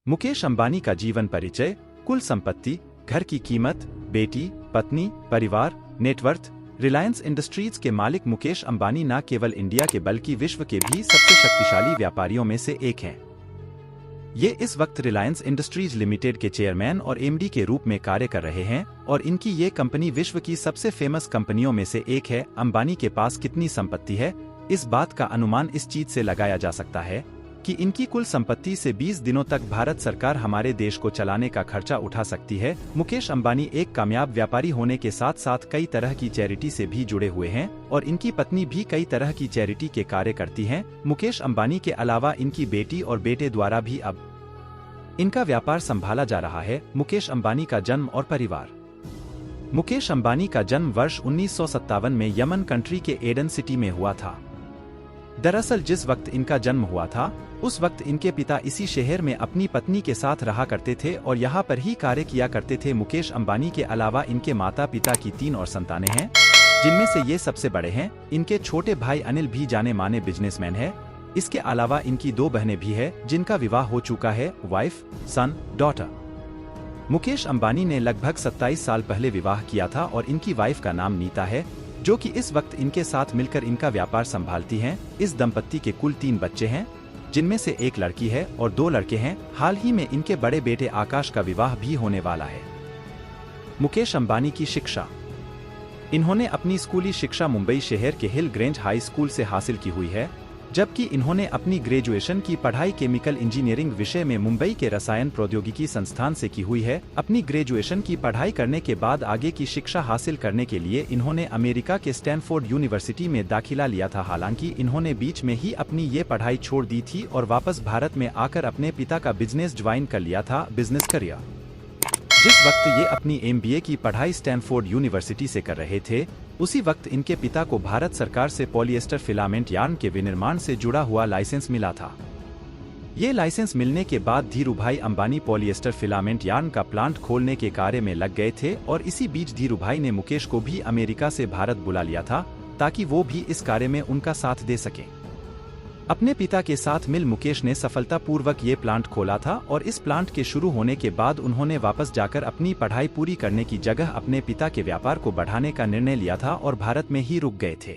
मुकेश अंबानी का जीवन परिचय, कुल संपत्ति, घर की कीमत, बेटी, पत्नी, परिवार, नेटवर्थ। रिलायंस इंडस्ट्रीज के मालिक मुकेश अंबानी न केवल इंडिया के बल्कि विश्व के भी सबसे शक्तिशाली व्यापारियों में से एक हैं। ये इस वक्त रिलायंस इंडस्ट्रीज लिमिटेड के चेयरमैन और एमडी के रूप में कार्य कर रहे हैं और इनकी ये कंपनी विश्व की सबसे फेमस कंपनियों में से एक है। अंबानी के पास कितनी संपत्ति है, इस बात का अनुमान इस चीज से लगाया जा सकता है कि इनकी कुल संपत्ति से 20 दिनों तक भारत सरकार हमारे देश को चलाने का खर्चा उठा सकती है। मुकेश अंबानी एक कामयाब व्यापारी होने के साथ साथ कई तरह की चैरिटी से भी जुड़े हुए हैं और इनकी पत्नी भी कई तरह की चैरिटी के कार्य करती हैं। मुकेश अंबानी के अलावा इनकी बेटी और बेटे द्वारा भी अब इनका व्यापार संभाला जा रहा है। मुकेश अंबानी का जन्म और परिवार। मुकेश अंबानी का जन्म वर्ष 1957 में यमन कंट्री के एडन सिटी में हुआ था। दरअसल जिस वक्त इनका जन्म हुआ था उस वक्त इनके पिता इसी शहर में अपनी पत्नी के साथ रहा करते थे और यहाँ पर ही कार्य किया करते थे। मुकेश अंबानी के अलावा इनके माता पिता की 3 और संतानें हैं, जिनमें से ये सबसे बड़े हैं। इनके छोटे भाई अनिल भी जाने माने बिजनेसमैन है। इसके अलावा इनकी 2 बहनें भी है जिनका विवाह हो चुका है, वाइफ, सन, डॉटर। मुकेश अंबानी ने लगभग 27 साल पहले विवाह किया था और इनकी वाइफ का नाम नीता है, जो कि इस वक्त इनके साथ मिलकर इनका व्यापार संभालती हैं। इस दंपत्ति के कुल 3 बच्चे हैं, जिनमें से 1 लड़की है और 2 लड़के हैं। हाल ही में इनके बड़े बेटे आकाश का विवाह भी होने वाला है। मुकेश अंबानी की शिक्षा। इन्होंने अपनी स्कूली शिक्षा मुंबई शहर के हिल ग्रेंज हाई स्कूल से हासिल की हुई है, जबकि इन्होंने अपनी ग्रेजुएशन की पढ़ाई केमिकल इंजीनियरिंग विषय में मुंबई के रसायन प्रौद्योगिकी संस्थान से की हुई है। अपनी ग्रेजुएशन की पढ़ाई करने के बाद आगे की शिक्षा हासिल करने के लिए इन्होंने अमेरिका के स्टैनफोर्ड यूनिवर्सिटी में दाखिला लिया था। हालांकि इन्होंने बीच में ही अपनी ये पढ़ाई छोड़ दी थी और वापस भारत में आकर अपने पिता का बिजनेस ज्वाइन कर लिया था, बिजनेस करियर। जिस वक्त ये अपनी MBA की पढ़ाई स्टैनफोर्ड यूनिवर्सिटी से कर रहे थे, उसी वक्त इनके पिता को भारत सरकार से पॉलिएस्टर फिलामेंट यार्न के विनिर्माण से जुड़ा हुआ लाइसेंस मिला था। ये लाइसेंस मिलने के बाद Dhirubhai Ambani polyester filament yarn का प्लांट खोलने के कार्य में लग गए थे और इसी बीच धीरूभाई ने मुकेश को भी अमेरिका से भारत बुला लिया था ताकि वो भी इस कार्य में उनका साथ दे सके। अपने पिता के साथ मिल मुकेश ने सफलतापूर्वक ये प्लांट खोला था और इस प्लांट के शुरू होने के बाद उन्होंने वापस जाकर अपनी पढ़ाई पूरी करने की जगह अपने पिता के व्यापार को बढ़ाने का निर्णय लिया था और भारत में ही रुक गए थे।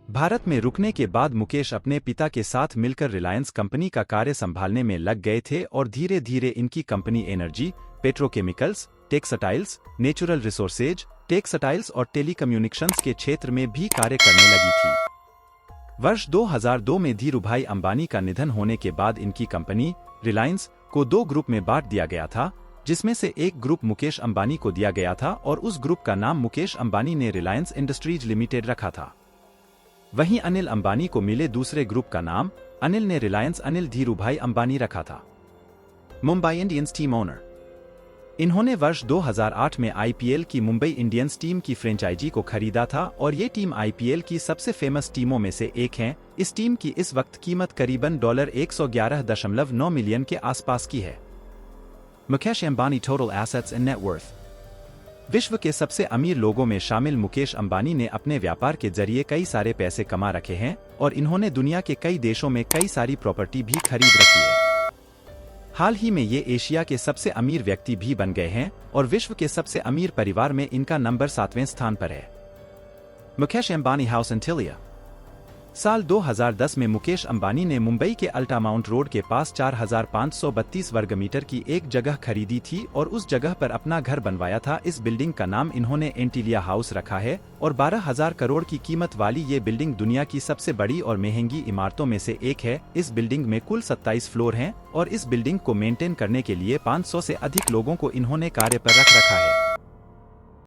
भारत में रुकने के बाद मुकेश अपने पिता के साथ मिलकर रिलायंस कंपनी का कार्य संभालने में लग गए थे और धीरे धीरे इनकी company energy, petrochemicals, textiles, natural resources, textiles और टेलीकम्युनिकेशंस के क्षेत्र में भी कार्य करने लगी थी। वर्ष 2002 में धीरूभाई अंबानी का निधन होने के बाद इनकी कंपनी रिलायंस को 2 ग्रुप में बांट दिया गया था, जिसमें से एक ग्रुप मुकेश अंबानी को दिया गया था और उस ग्रुप का नाम मुकेश अंबानी ने रिलायंस इंडस्ट्रीज लिमिटेड रखा था। वहीं अनिल अंबानी को मिले दूसरे ग्रुप का नाम अनिल ने रिलायंस अनिल धीरूभाई अंबानी रखा था। Mumbai Indians team owner. इन्होंने वर्ष 2008 में IPL की मुंबई इंडियंस टीम की फ्रेंचाइजी को खरीदा था और ये टीम IPL की सबसे फेमस टीमों में से एक है। इस टीम की इस वक्त कीमत करीबन $111.9 मिलियन के आसपास की है। Mukesh Ambani total assets and net worth. विश्व के सबसे अमीर लोगों में शामिल मुकेश अंबानी ने अपने व्यापार के जरिए कई सारे पैसे कमा रखे हैं और इन्होंने दुनिया के कई देशों में कई सारी प्रॉपर्टी भी खरीद रखी है। हाल ही में ये एशिया के सबसे अमीर व्यक्ति भी बन गए हैं और विश्व के सबसे अमीर परिवार में इनका नंबर 7वें स्थान पर है। मुकेश अंबानी हाउस एंटिलिया। साल 2010 में मुकेश अंबानी ने मुंबई के अल्टामाउंट रोड के पास 4532 वर्ग मीटर की एक जगह खरीदी थी और उस जगह पर अपना घर बनवाया था। इस बिल्डिंग का नाम इन्होंने एंटिलिया हाउस रखा है और 12,000 करोड़ की कीमत वाली ये बिल्डिंग दुनिया की सबसे बड़ी और महंगी इमारतों में से एक है। इस बिल्डिंग में कुल 27 फ्लोर हैं और इस बिल्डिंग को मेंटेन करने के लिए 500 से अधिक लोगों को इन्होंने कार्य पर रखा है।